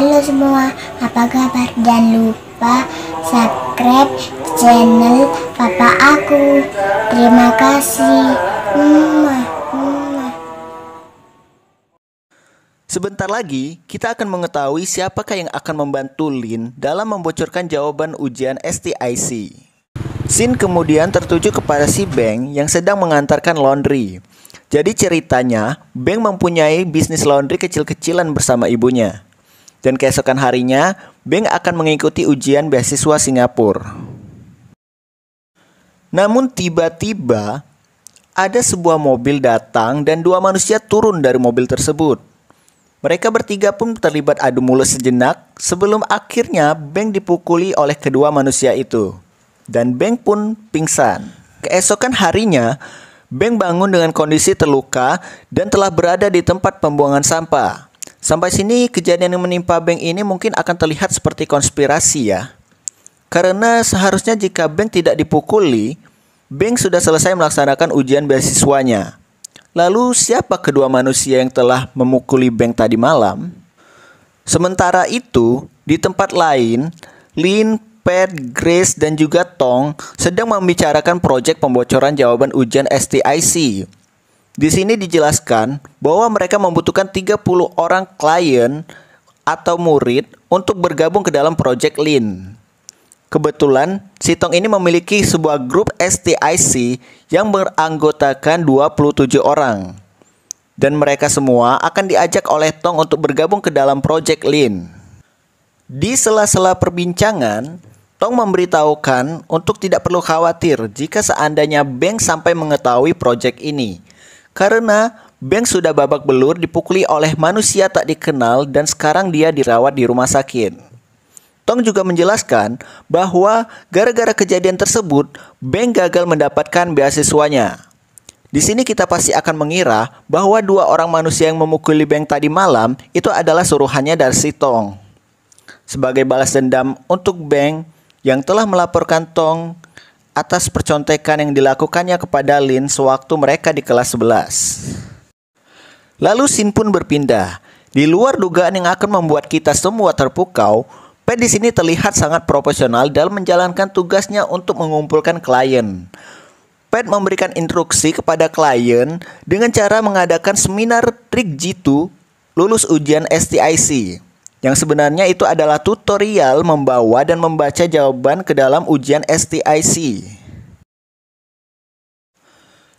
Halo semua, apa kabar? Jangan lupa subscribe channel papa aku. Terima kasih. Sebentar lagi, kita akan mengetahui siapakah yang akan membantu Lin dalam membocorkan jawaban ujian STIC. Scene kemudian tertuju kepada si Beng yang sedang mengantarkan laundry. Jadi ceritanya, Beng mempunyai bisnis laundry kecil-kecilan bersama ibunya. Dan keesokan harinya, Beng akan mengikuti ujian beasiswa Singapura. Namun tiba-tiba, ada sebuah mobil datang dan dua manusia turun dari mobil tersebut. Mereka bertiga pun terlibat adu mulut sejenak sebelum akhirnya Beng dipukuli oleh kedua manusia itu. Dan Beng pun pingsan. Keesokan harinya, Beng bangun dengan kondisi terluka dan telah berada di tempat pembuangan sampah. Sampai sini kejadian yang menimpa Beng ini mungkin akan terlihat seperti konspirasi ya. Karena seharusnya jika Beng tidak dipukuli, Beng sudah selesai melaksanakan ujian beasiswanya. Lalu siapa kedua manusia yang telah memukuli Beng tadi malam? Sementara itu, di tempat lain, Lin, Pat, Grace, dan juga Tong sedang membicarakan proyek pembocoran jawaban ujian STIC. Di sini dijelaskan bahwa mereka membutuhkan 30 orang klien atau murid untuk bergabung ke dalam proyek Lin. Kebetulan, si Tong ini memiliki sebuah grup STIC yang beranggotakan 27 orang. Dan mereka semua akan diajak oleh Tong untuk bergabung ke dalam proyek Lin. Di sela-sela perbincangan, Tong memberitahukan untuk tidak perlu khawatir jika seandainya Beng sampai mengetahui proyek ini. Karena Beng sudah babak belur dipukuli oleh manusia tak dikenal dan sekarang dia dirawat di rumah sakit. Tong juga menjelaskan bahwa gara-gara kejadian tersebut, Beng gagal mendapatkan beasiswanya. Di sini kita pasti akan mengira bahwa dua orang manusia yang memukuli Beng tadi malam itu adalah suruhannya dari si Tong. Sebagai balas dendam untuk Beng yang telah melaporkan Tong atas percontekan yang dilakukannya kepada Lin sewaktu mereka di kelas 11. Lalu scene pun berpindah. Di luar dugaan yang akan membuat kita semua terpukau, Pat di sini terlihat sangat profesional dalam menjalankan tugasnya untuk mengumpulkan klien. Pat memberikan instruksi kepada klien dengan cara mengadakan seminar trik jitu lulus ujian STIC. Yang sebenarnya itu adalah tutorial membawa dan membaca jawaban ke dalam ujian STIC.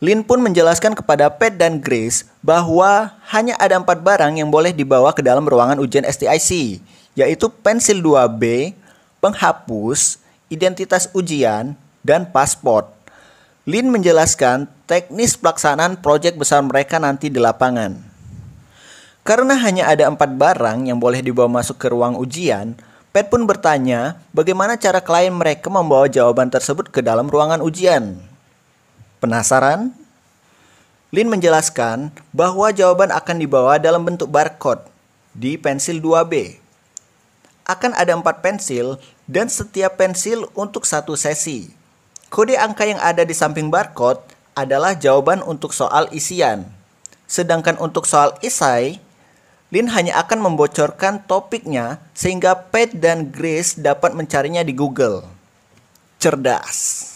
Lin pun menjelaskan kepada Pat dan Grace bahwa hanya ada 4 barang yang boleh dibawa ke dalam ruangan ujian STIC, yaitu pensil 2B, penghapus, identitas ujian, dan paspor. Lin menjelaskan teknis pelaksanaan proyek besar mereka nanti di lapangan. Karena hanya ada 4 barang yang boleh dibawa masuk ke ruang ujian, Pat pun bertanya bagaimana cara klien mereka membawa jawaban tersebut ke dalam ruangan ujian. Penasaran? Lin menjelaskan bahwa jawaban akan dibawa dalam bentuk barcode di pensil 2B. Akan ada 4 pensil dan setiap pensil untuk satu sesi. Kode angka yang ada di samping barcode adalah jawaban untuk soal isian. Sedangkan untuk soal esai, Lin hanya akan membocorkan topiknya sehingga Pat dan Grace dapat mencarinya di Google. Cerdas.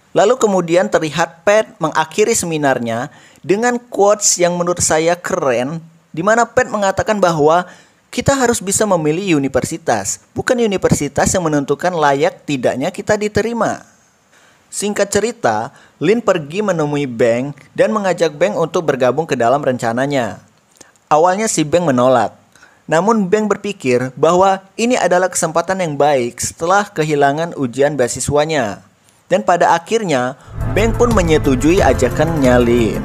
Lalu kemudian terlihat Pat mengakhiri seminarnya dengan quotes yang menurut saya keren, di mana Pat mengatakan bahwa kita harus bisa memilih universitas, bukan universitas yang menentukan layak tidaknya kita diterima. Singkat cerita, Lin pergi menemui Beng dan mengajak Beng untuk bergabung ke dalam rencananya. Awalnya si Beng menolak, namun Beng berpikir bahwa ini adalah kesempatan yang baik setelah kehilangan ujian beasiswanya. Dan pada akhirnya, Beng pun menyetujui ajakannya Lin.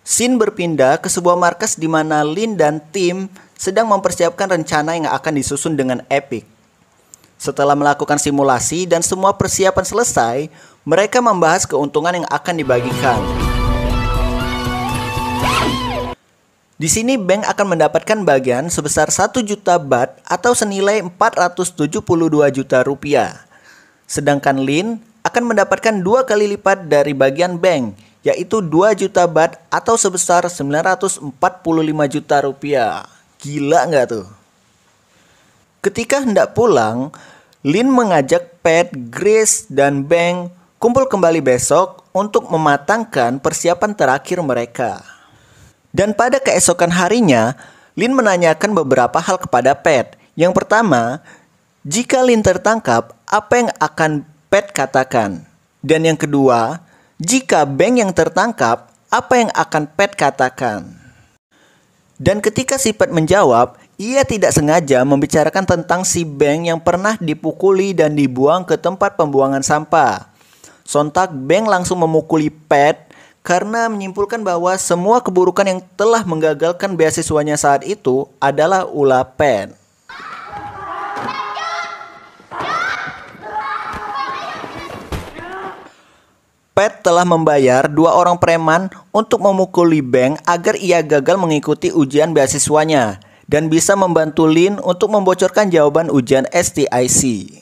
Scene berpindah ke sebuah markas di mana Lin dan tim sedang mempersiapkan rencana yang akan disusun dengan epik. Setelah melakukan simulasi dan semua persiapan selesai, mereka membahas keuntungan yang akan dibagikan. Di sini Beng akan mendapatkan bagian sebesar 1 juta baht atau senilai 472 juta rupiah. Sedangkan Lin akan mendapatkan 2 kali lipat dari bagian Beng, yaitu 2 juta baht atau sebesar 945 juta rupiah. Gila nggak tuh? Ketika hendak pulang, Lin mengajak Pat, Grace, dan Beng kumpul kembali besok untuk mematangkan persiapan terakhir mereka. Dan pada keesokan harinya, Lin menanyakan beberapa hal kepada Pat. Yang pertama, jika Lin tertangkap, apa yang akan Pat katakan? Dan yang kedua, jika Beng yang tertangkap, apa yang akan Pat katakan? Dan ketika si Pat menjawab, ia tidak sengaja membicarakan tentang si Beng yang pernah dipukuli dan dibuang ke tempat pembuangan sampah. Sontak Beng langsung memukuli Pat karena menyimpulkan bahwa semua keburukan yang telah menggagalkan beasiswanya saat itu adalah ulah Pat. Pat telah membayar 2 orang preman untuk memukuli Beng agar ia gagal mengikuti ujian beasiswanya dan bisa membantu Lin untuk membocorkan jawaban ujian STIC.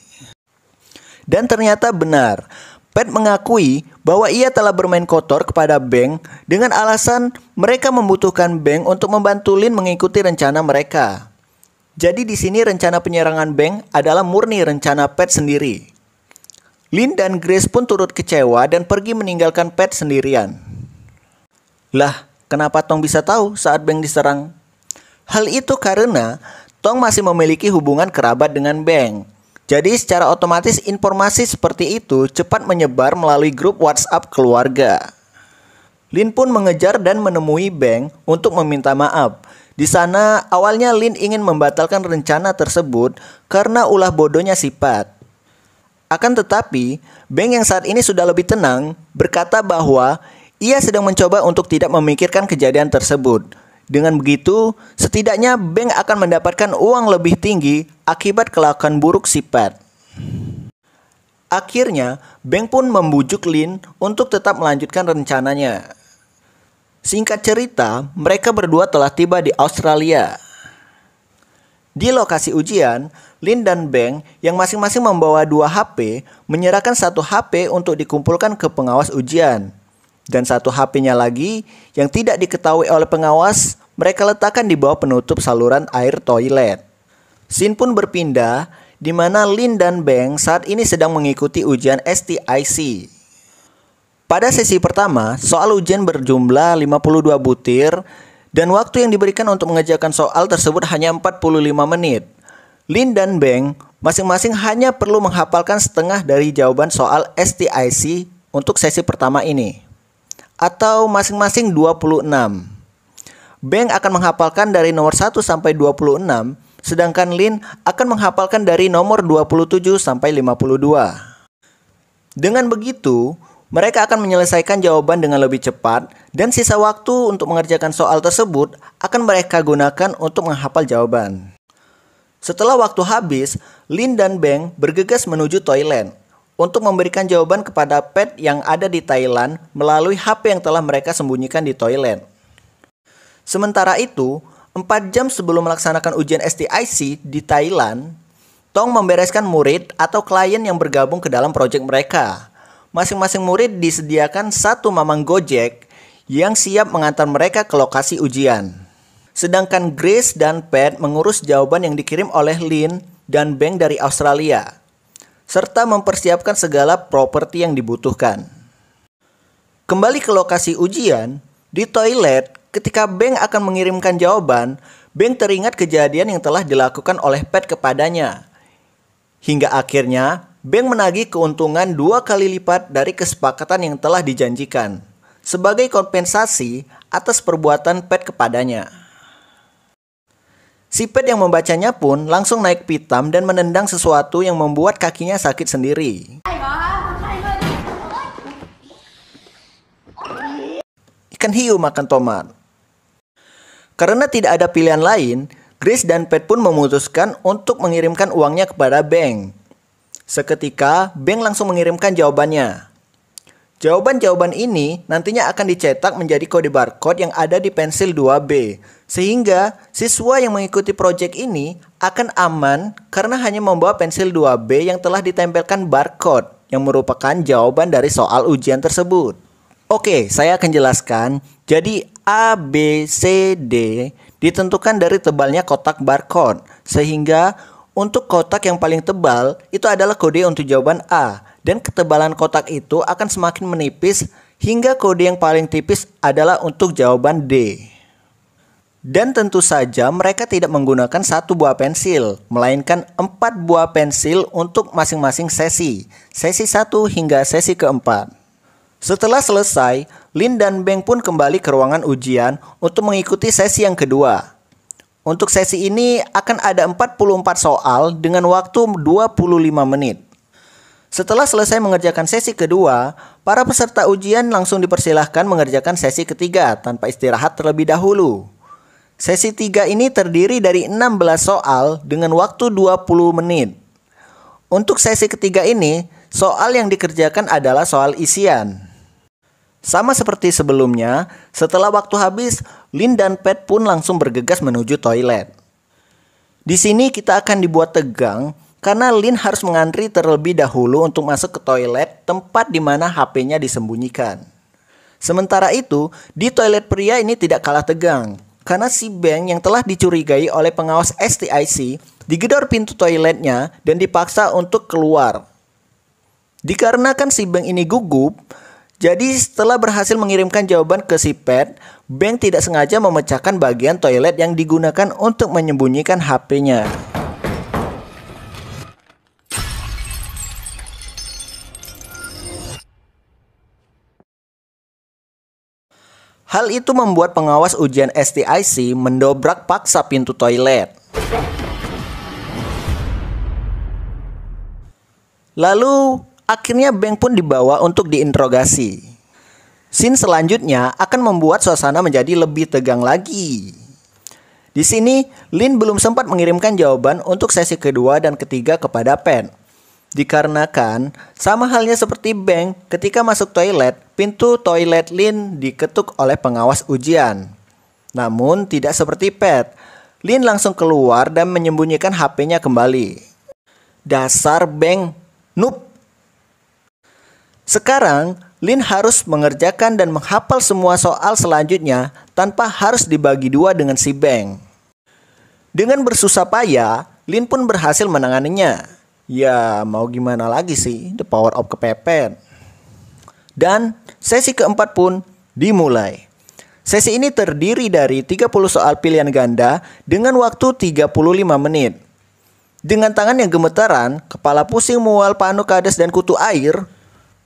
Dan ternyata benar, Pat mengakui bahwa ia telah bermain kotor kepada Beng dengan alasan mereka membutuhkan Beng untuk membantu Lin mengikuti rencana mereka. Jadi di sini rencana penyerangan Beng adalah murni rencana Pat sendiri. Lin dan Grace pun turut kecewa dan pergi meninggalkan Pat sendirian. Lah, kenapa Tong bisa tahu saat Beng diserang? Hal itu karena Tong masih memiliki hubungan kerabat dengan Beng. Jadi secara otomatis informasi seperti itu cepat menyebar melalui grup WhatsApp keluarga. Lin pun mengejar dan menemui Beng untuk meminta maaf. Di sana awalnya Lin ingin membatalkan rencana tersebut karena ulah bodohnya si Pat. Akan tetapi, Beng yang saat ini sudah lebih tenang berkata bahwa ia sedang mencoba untuk tidak memikirkan kejadian tersebut. Dengan begitu, setidaknya Beng akan mendapatkan uang lebih tinggi akibat kelakuan buruk si Pat. Akhirnya, Beng pun membujuk Lin untuk tetap melanjutkan rencananya. Singkat cerita, mereka berdua telah tiba di Australia. Di lokasi ujian, Lin dan Beng yang masing-masing membawa 2 HP menyerahkan 1 HP untuk dikumpulkan ke pengawas ujian. Dan 1 HP-nya lagi yang tidak diketahui oleh pengawas mereka letakkan di bawah penutup saluran air toilet. Scene pun berpindah di mana Lin dan Beng saat ini sedang mengikuti ujian STIC. Pada sesi pertama, soal ujian berjumlah 52 butir dan waktu yang diberikan untuk mengerjakan soal tersebut hanya 45 menit. Lin dan Beng masing-masing hanya perlu menghafalkan setengah dari jawaban soal STIC untuk sesi pertama ini, atau masing-masing 26. Beng akan menghafalkan dari nomor 1 sampai 26, sedangkan Lin akan menghafalkan dari nomor 27 sampai 52. Dengan begitu, mereka akan menyelesaikan jawaban dengan lebih cepat dan sisa waktu untuk mengerjakan soal tersebut akan mereka gunakan untuk menghafal jawaban. Setelah waktu habis, Lin dan Beng bergegas menuju toilet untuk memberikan jawaban kepada Pat yang ada di Thailand melalui HP yang telah mereka sembunyikan di toilet. Sementara itu, 4 jam sebelum melaksanakan ujian STIC di Thailand, Tong membereskan murid atau klien yang bergabung ke dalam proyek mereka. Masing-masing murid disediakan 1 mamang Gojek yang siap mengantar mereka ke lokasi ujian. Sedangkan Grace dan Pat mengurus jawaban yang dikirim oleh Lin dan Beng dari Australia, serta mempersiapkan segala properti yang dibutuhkan. Kembali ke lokasi ujian, di toilet, ketika Beng akan mengirimkan jawaban, Beng teringat kejadian yang telah dilakukan oleh Pat kepadanya. Hingga akhirnya, Beng menagih keuntungan 2 kali lipat dari kesepakatan yang telah dijanjikan, sebagai kompensasi atas perbuatan Pat kepadanya. Si Pat yang membacanya pun langsung naik pitam dan menendang sesuatu yang membuat kakinya sakit sendiri. Ikan hiu makan tomat. Karena tidak ada pilihan lain, Grace dan Pat pun memutuskan untuk mengirimkan uangnya kepada Beng. Seketika, Beng langsung mengirimkan jawabannya. Jawaban-jawaban ini nantinya akan dicetak menjadi kode barcode yang ada di pensil 2B, sehingga siswa yang mengikuti proyek ini akan aman karena hanya membawa pensil 2B yang telah ditempelkan barcode yang merupakan jawaban dari soal ujian tersebut. Oke, saya akan jelaskan. Jadi A, B, C, D ditentukan dari tebalnya kotak barcode. Sehingga untuk kotak yang paling tebal itu adalah kode untuk jawaban A. Dan ketebalan kotak itu akan semakin menipis hingga kode yang paling tipis adalah untuk jawaban D. Dan tentu saja mereka tidak menggunakan satu buah pensil, melainkan 4 buah pensil untuk masing-masing sesi. Sesi 1 hingga sesi keempat. Setelah selesai, Lin dan Beng pun kembali ke ruangan ujian untuk mengikuti sesi yang kedua. Untuk sesi ini akan ada 44 soal dengan waktu 25 menit. Setelah selesai mengerjakan sesi kedua, para peserta ujian langsung dipersilahkan mengerjakan sesi ketiga tanpa istirahat terlebih dahulu. Sesi 3 ini terdiri dari 16 soal dengan waktu 20 menit. Untuk sesi ketiga ini, soal yang dikerjakan adalah soal isian. Sama seperti sebelumnya, setelah waktu habis, Lin dan Pat pun langsung bergegas menuju toilet. Di sini kita akan dibuat tegang karena Lin harus mengantri terlebih dahulu untuk masuk ke toilet tempat di mana HP-nya disembunyikan. Sementara itu, di toilet pria ini tidak kalah tegang karena si Beng yang telah dicurigai oleh pengawas STIC digedor pintu toiletnya dan dipaksa untuk keluar. Dikarenakan si Beng ini gugup, jadi setelah berhasil mengirimkan jawaban ke si Pat, Beng tidak sengaja memecahkan bagian toilet yang digunakan untuk menyembunyikan HP-nya. Hal itu membuat pengawas ujian STIC mendobrak paksa pintu toilet. Lalu akhirnya Beng pun dibawa untuk diinterogasi. Scene selanjutnya akan membuat suasana menjadi lebih tegang lagi. Di sini, Lin belum sempat mengirimkan jawaban untuk sesi kedua dan ketiga kepada Pat. Dikarenakan, sama halnya seperti Beng, ketika masuk toilet, pintu toilet Lin diketuk oleh pengawas ujian. Namun, tidak seperti Pat. Lin langsung keluar dan menyembunyikan HP-nya kembali. Dasar Beng, noob! Sekarang, Lin harus mengerjakan dan menghafal semua soal selanjutnya tanpa harus dibagi dua dengan si Beng. Dengan bersusah payah, Lin pun berhasil menanganinya. Ya, mau gimana lagi sih, the power of kepepet. Dan sesi keempat pun dimulai. Sesi ini terdiri dari 30 soal pilihan ganda dengan waktu 35 menit. Dengan tangan yang gemetaran, kepala pusing, mual, panu, kades, dan kutu air,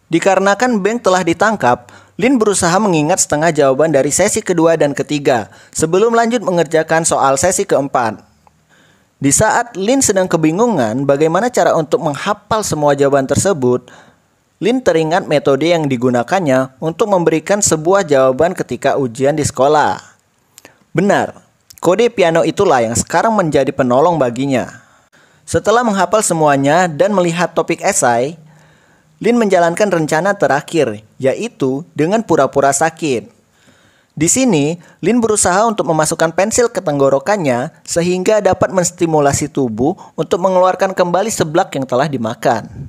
dikarenakan Beng telah ditangkap, Lin berusaha mengingat setengah jawaban dari sesi kedua dan ketiga sebelum lanjut mengerjakan soal sesi keempat. Di saat Lin sedang kebingungan bagaimana cara untuk menghafal semua jawaban tersebut, Lin teringat metode yang digunakannya untuk memberikan sebuah jawaban ketika ujian di sekolah. Benar, kode piano itulah yang sekarang menjadi penolong baginya. Setelah menghafal semuanya dan melihat topik esai, Lin menjalankan rencana terakhir, yaitu dengan pura-pura sakit. Di sini, Lin berusaha untuk memasukkan pensil ke tenggorokannya sehingga dapat menstimulasi tubuh untuk mengeluarkan kembali seblak yang telah dimakan.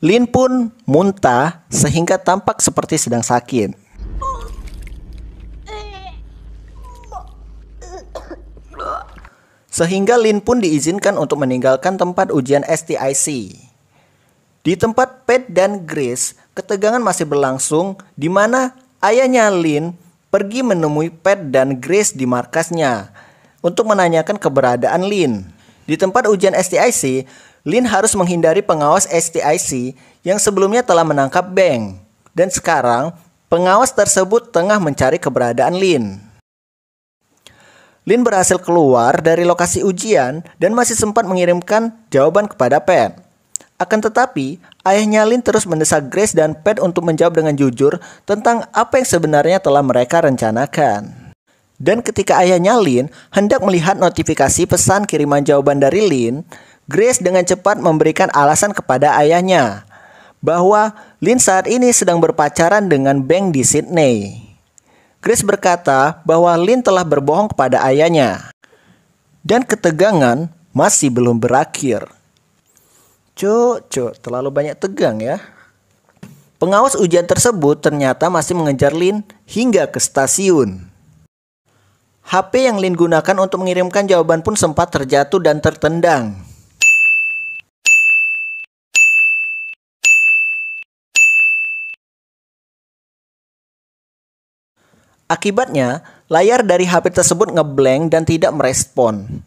Lin pun muntah sehingga tampak seperti sedang sakit. Sehingga Lin pun diizinkan untuk meninggalkan tempat ujian STIC. Di tempat Pat dan Grace, ketegangan masih berlangsung di mana ayahnya Lin pergi menemui Pat dan Grace di markasnya untuk menanyakan keberadaan Lin. Di tempat ujian STIC, Lin harus menghindari pengawas STIC yang sebelumnya telah menangkap Beng. Dan sekarang, pengawas tersebut tengah mencari keberadaan Lin. Lin berhasil keluar dari lokasi ujian dan masih sempat mengirimkan jawaban kepada Pat. Akan tetapi, ayahnya Lin terus mendesak Grace dan Pat untuk menjawab dengan jujur tentang apa yang sebenarnya telah mereka rencanakan. Dan ketika ayahnya Lin hendak melihat notifikasi pesan kiriman jawaban dari Lin, Grace dengan cepat memberikan alasan kepada ayahnya bahwa Lin saat ini sedang berpacaran dengan Beng di Sydney. Grace berkata bahwa Lin telah berbohong kepada ayahnya. Dan ketegangan masih belum berakhir. Cuk, terlalu banyak tegang ya. Pengawas ujian tersebut ternyata masih mengejar Lin hingga ke stasiun. HP yang Lin gunakan untuk mengirimkan jawaban pun sempat terjatuh dan tertendang. Akibatnya, layar dari HP tersebut ngeblank dan tidak merespon.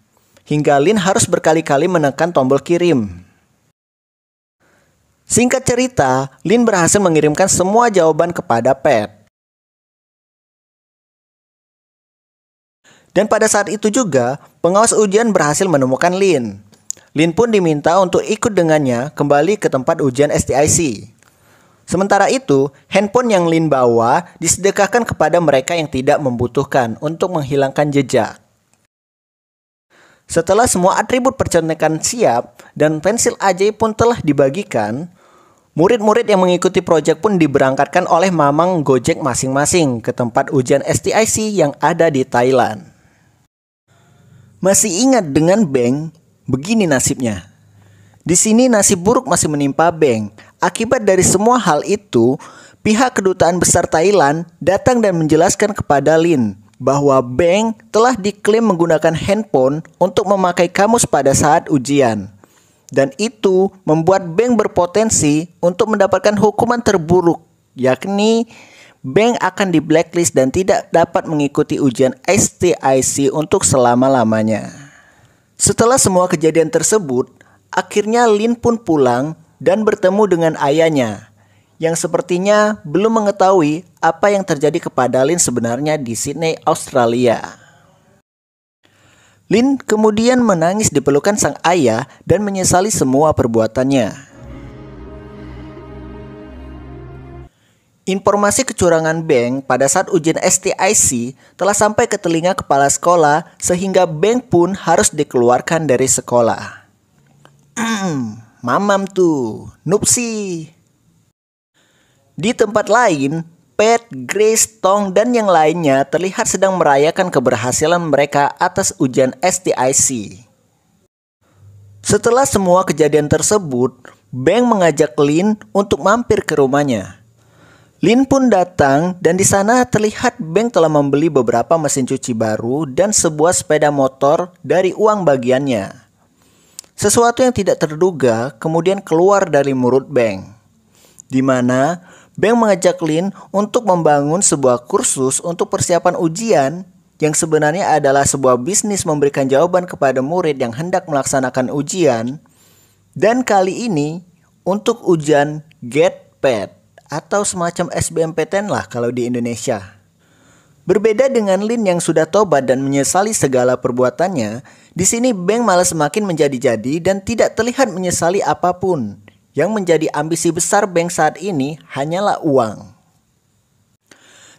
Hingga Lin harus berkali-kali menekan tombol kirim. Singkat cerita, Lin berhasil mengirimkan semua jawaban kepada Pat. Dan pada saat itu juga, pengawas ujian berhasil menemukan Lin. Lin pun diminta untuk ikut dengannya kembali ke tempat ujian STIC. Sementara itu, handphone yang Lin bawa disedekahkan kepada mereka yang tidak membutuhkan untuk menghilangkan jejak. Setelah semua atribut percontekan siap dan pensil ajaib pun telah dibagikan, murid-murid yang mengikuti proyek pun diberangkatkan oleh mamang Gojek masing-masing ke tempat ujian STIC yang ada di Thailand. Masih ingat dengan Beng? Begini nasibnya. Di sini nasib buruk masih menimpa Beng. Akibat dari semua hal itu, pihak kedutaan besar Thailand datang dan menjelaskan kepada Lin bahwa Beng telah diklaim menggunakan handphone untuk memakai kamus pada saat ujian. Dan itu membuat Beng berpotensi untuk mendapatkan hukuman terburuk, yakni Beng akan di blacklist dan tidak dapat mengikuti ujian STIC untuk selama-lamanya. Setelah semua kejadian tersebut, akhirnya Lin pun pulang dan bertemu dengan ayahnya, yang sepertinya belum mengetahui apa yang terjadi kepada Lin sebenarnya di Sydney, Australia. Lin kemudian menangis di pelukan sang ayah dan menyesali semua perbuatannya. Informasi kecurangan Beng pada saat ujian STIC telah sampai ke telinga kepala sekolah sehingga Beng pun harus dikeluarkan dari sekolah. Mamam tuh, nupsi. Di tempat lain, Pat, Grace, Tong, dan yang lainnya terlihat sedang merayakan keberhasilan mereka atas ujian STIC. Setelah semua kejadian tersebut, Beng mengajak Lin untuk mampir ke rumahnya. Lin pun datang dan di sana terlihat Beng telah membeli beberapa mesin cuci baru dan sebuah sepeda motor dari uang bagiannya. Sesuatu yang tidak terduga kemudian keluar dari mulut Beng, di mana Beng mengajak Lin untuk membangun sebuah kursus untuk persiapan ujian yang sebenarnya adalah sebuah bisnis memberikan jawaban kepada murid yang hendak melaksanakan ujian, dan kali ini untuk ujian GET-PAT atau semacam SBMPTN lah kalau di Indonesia. Berbeda dengan Lin yang sudah tobat dan menyesali segala perbuatannya, di sini Beng malah semakin menjadi-jadi dan tidak terlihat menyesali apapun. Yang menjadi ambisi besar Beng saat ini hanyalah uang.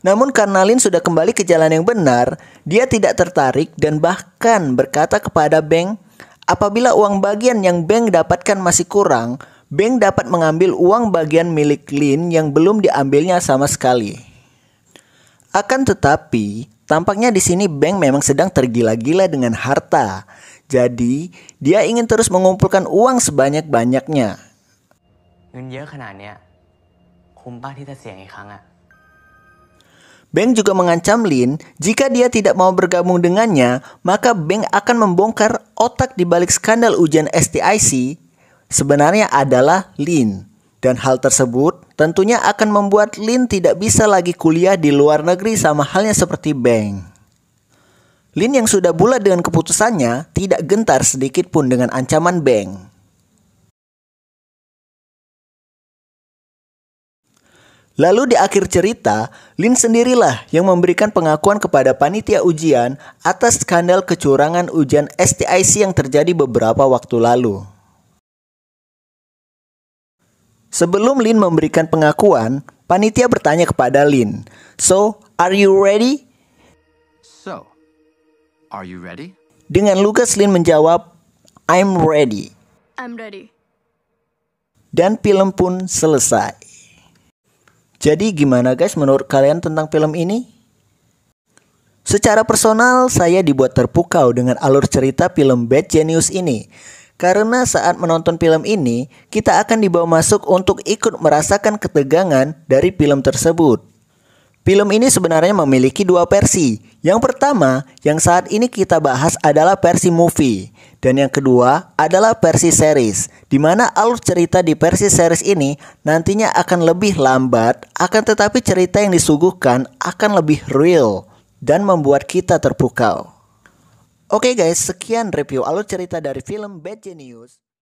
Namun karena Lin sudah kembali ke jalan yang benar, dia tidak tertarik dan bahkan berkata kepada Beng, apabila uang bagian yang Beng dapatkan masih kurang, Beng dapat mengambil uang bagian milik Lin yang belum diambilnya sama sekali. Akan tetapi, tampaknya di sini Beng memang sedang tergila-gila dengan harta. Jadi, dia ingin terus mengumpulkan uang sebanyak-banyaknya. Beng juga mengancam Lin, jika dia tidak mau bergabung dengannya, maka Beng akan membongkar otak di balik skandal ujian STIC sebenarnya adalah Lin. Dan hal tersebut tentunya akan membuat Lin tidak bisa lagi kuliah di luar negeri sama halnya seperti Beng. Lin yang sudah bulat dengan keputusannya tidak gentar sedikit pun dengan ancaman Beng. Lalu di akhir cerita, Lin sendirilah yang memberikan pengakuan kepada panitia ujian atas skandal kecurangan ujian STIC yang terjadi beberapa waktu lalu. Sebelum Lin memberikan pengakuan, panitia bertanya kepada Lin, "So, are you ready?" So, are you ready? Dengan lugas Lin menjawab, "I'm ready." I'm ready. Dan film pun selesai. Jadi gimana guys menurut kalian tentang film ini? Secara personal saya dibuat terpukau dengan alur cerita film Bad Genius ini. Karena saat menonton film ini, kita akan dibawa masuk untuk ikut merasakan ketegangan dari film tersebut. Film ini sebenarnya memiliki dua versi. Yang pertama, yang saat ini kita bahas adalah versi movie. Dan yang kedua adalah versi series, di mana alur cerita di versi series ini nantinya akan lebih lambat, akan tetapi cerita yang disuguhkan akan lebih real dan membuat kita terpukau. Oke guys, sekian review alur cerita dari film Bad Genius.